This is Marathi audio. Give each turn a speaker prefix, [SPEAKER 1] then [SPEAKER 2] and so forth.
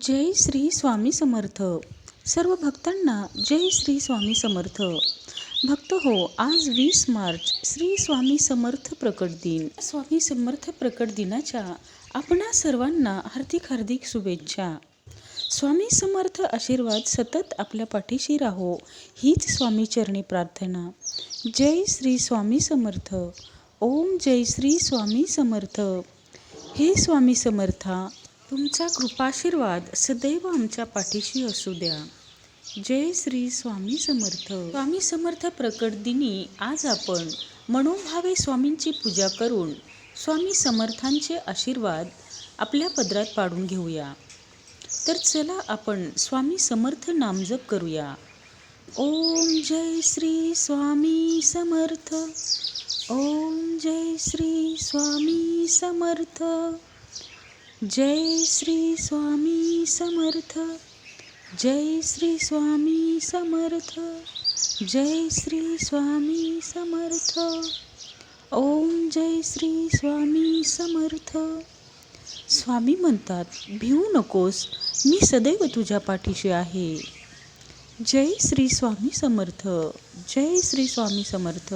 [SPEAKER 1] जय श्री स्वामी समर्थ. सर्व भक्तांना जय श्री स्वामी समर्थ. भक्त हो, आज 20 मार्च श्री स्वामी समर्थ प्रकट दिन. स्वामी समर्थ प्रकट दिनाच्या आपणा सर्वांना हार्दिक शुभेच्छा. स्वामी समर्थ आशीर्वाद सतत आपल्या पाठीशी राहो हीच स्वामी चरणी प्रार्थना. जय श्री स्वामी समर्थ. ओम जय श्री स्वामी समर्थ. हे स्वामी समर्था, तुमचा कृपाशीर्वाद सदैव आमच्या पाठीशी असू द्या. जय श्री स्वामी समर्थ. स्वामी समर्थ प्रकट दिनी आज आपण मनोभावे स्वामींची पूजा करून स्वामी समर्थांचे आशीर्वाद आपल्या पदरात पाडून घेऊया. तर चला आपण स्वामी समर्थ नामजप करूया. ओम जय श्री स्वामी समर्थ. ओम जय श्री स्वामी समर्थ. जय श्री स्वामी समर्थ. जय श्री स्वामी समर्थ. जय श्री स्वामी समर्थ. ओम जय श्री स्वामी समर्थ. स्वामी म्हणतात, भिवू नकोस, मी सदैव तुझ्या पाठीशी आहे. जय श्री स्वामी समर्थ. जय श्री स्वामी समर्थ.